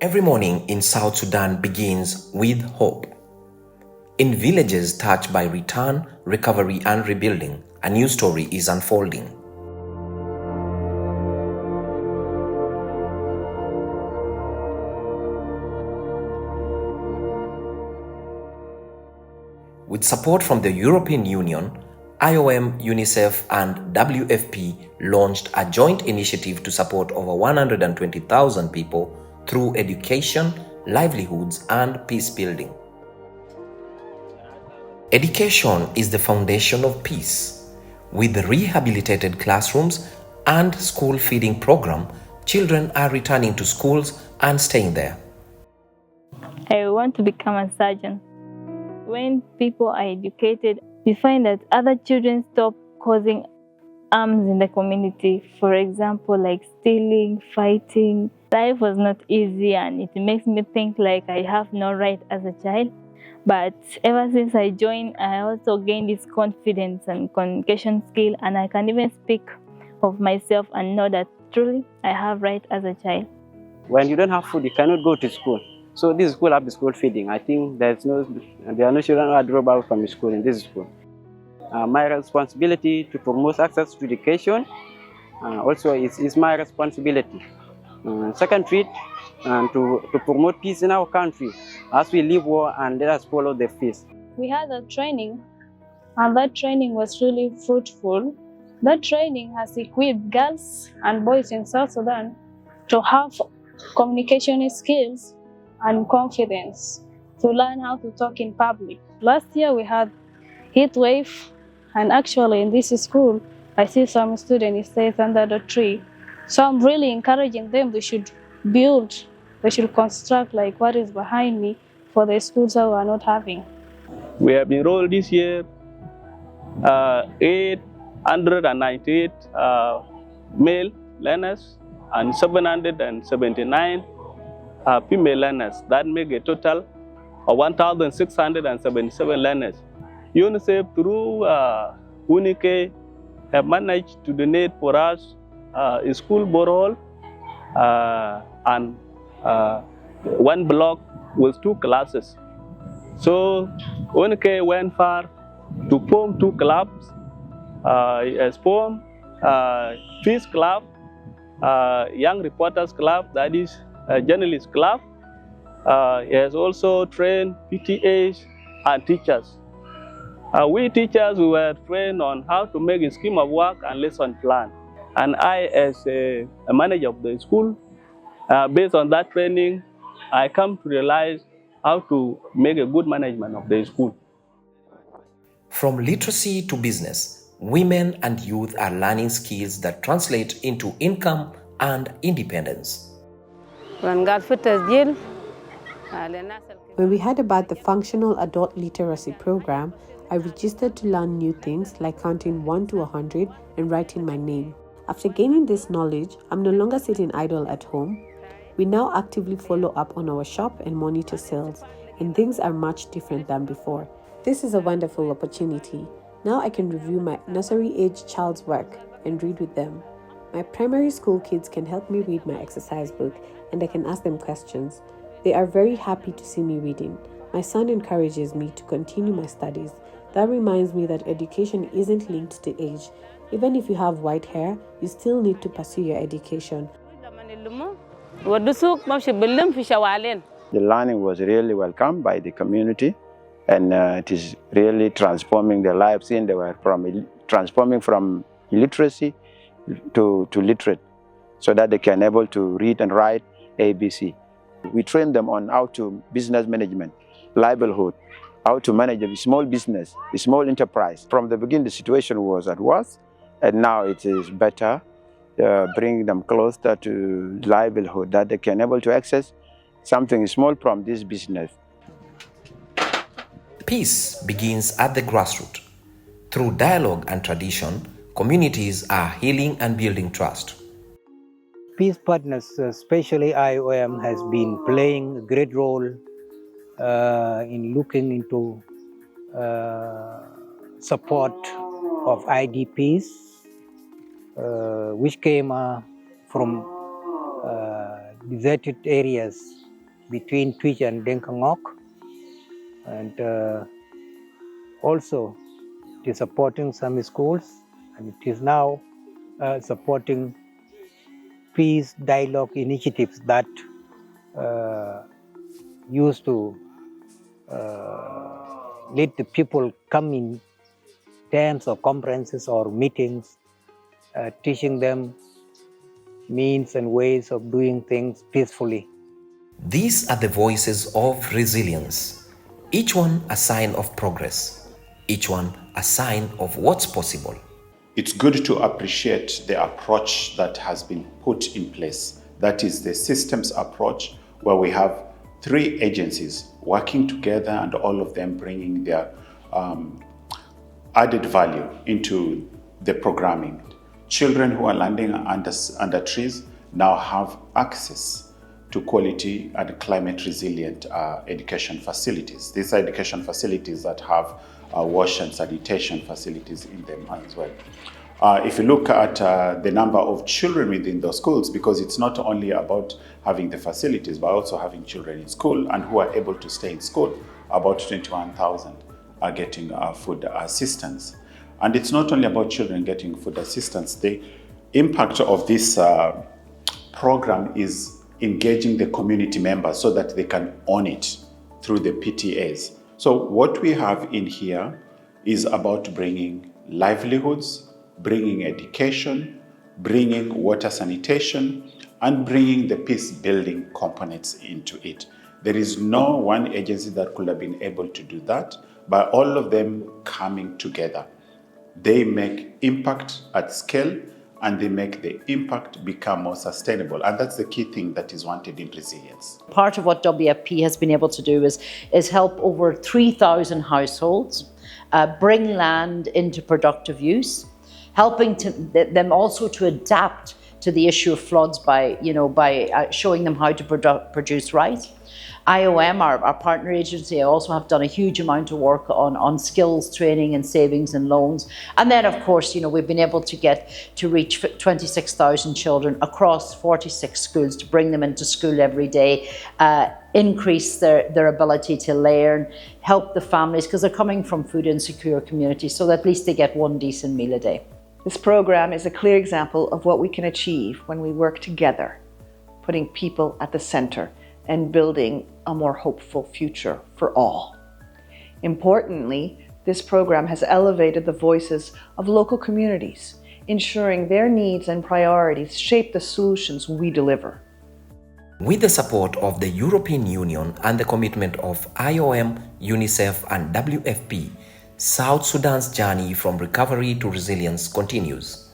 Every morning in South Sudan begins with hope. In villages touched by return, recovery, and rebuilding, a new story is unfolding. With support from the European Union, IOM, UNICEF, and WFP launched a joint initiative to support over 120,000 people through education, livelihoods, and peace building. Education is the foundation of peace. With rehabilitated classrooms and school feeding program, children are returning to schools and staying there. I want to become a surgeon. When people are educated, we find that other children stop causing harms in the community. For example, like stealing, fighting. Life was not easy, and it makes me think like I have no right as a child. But ever since I joined, I also gained this confidence and communication skill, and I can even speak of myself and know that truly I have right as a child. When you don't have food, you cannot go to school. So this school have the school feeding. I think there are no children who are dropped out from school in this school. My responsibility to promote access to education also is my responsibility. Second treat, to promote peace in our country as we leave war and let us follow the peace. We had a training, and that training was really fruitful. That training has equipped girls and boys in South Sudan to have communication skills and confidence, to learn how to talk in public. Last year we had heat wave, and actually in this school I see some students stay under the tree. So I'm really encouraging them. They should build, they should construct like what is behind me for the schools that we are not having. We have enrolled this year 898 male learners and 779 female learners. That make a total of 1,677 learners. UNICEF through UNICE have managed to donate for us a school borehole and one block with 2 classes. So UNICE went far to form 2 clubs. It has formed Peace Club, Young Reporters Club, that is a journalist club. He has also trained PTAs and teachers. We teachers were trained on how to make a scheme of work and lesson plan. And I, as a manager of the school, based on that training, I come to realize how to make a good management of the school. From literacy to business, women and youth are learning skills that translate into income and independence. When we heard about the Functional Adult Literacy Program, I registered to learn new things like counting 1 to 100 and writing my name. After gaining this knowledge, I'm no longer sitting idle at home. We now actively follow up on our shop and monitor sales, and things are much different than before. This is a wonderful opportunity. Now I can review my nursery-age child's work and read with them. My primary school kids can help me read my exercise book, and I can ask them questions. They are very happy to see me reading. My son encourages me to continue my studies. That reminds me that education isn't linked to age. Even if you have white hair, you still need to pursue your education. The learning was really welcomed by the community, and it is really transforming their lives. They were transforming from illiteracy to literate, so that they can able to read and write ABC. We train them on how to business management, livelihood, how to manage a small business, a small enterprise. From the beginning, the situation was at worst, and now it is better, bringing them closer to livelihood, that they can able to access something small from this business. Peace begins at the grassroots. Through dialogue and tradition, communities are healing and building trust. Peace partners, especially IOM, has been playing a great role in looking into support of IDPs, which came from deserted areas between Twitch and Denkangok, and also it is supporting some schools, and it is now supporting peace dialogue initiatives that used to let the people come in terms of conferences or meetings, teaching them means and ways of doing things peacefully. These are the voices of resilience, each one a sign of progress, each one a sign of what's possible. It's good to appreciate the approach that has been put in place. That is the systems approach, where we have 3 agencies working together and all of them bringing their added value into the programming. Children who are landing under trees now have access to quality and climate resilient education facilities. These are education facilities that have wash and sanitation facilities in them as well. If you look at the number of children within those schools, because it's not only about having the facilities, but also having children in school and who are able to stay in school, about 21,000 are getting food assistance. And it's not only about children getting food assistance. The impact of this program is engaging the community members so that they can own it through the PTAs. So what we have in here is about bringing livelihoods, bringing education, bringing water sanitation, and bringing the peace-building components into it. There is no one agency that could have been able to do that, but all of them coming together. They make impact at scale, and they make the impact become more sustainable. And that's the key thing that is wanted in resilience. Part of what WFP has been able to do is help over 3,000 households bring land into productive use, helping them also to adapt to the issue of floods by showing them how to produce rice. IOM, our partner agency, also have done a huge amount of work on skills training and savings and loans. And then, of course, we've been able to reach 26,000 children across 46 schools to bring them into school every day, increase their ability to learn, help the families, because they're coming from food insecure communities, so that at least they get one decent meal a day. This program is a clear example of what we can achieve when we work together, putting people at the center and building a more hopeful future for all. Importantly, this program has elevated the voices of local communities, ensuring their needs and priorities shape the solutions we deliver. With the support of the European Union and the commitment of IOM, UNICEF and WFP, South Sudan's journey from recovery to resilience continues.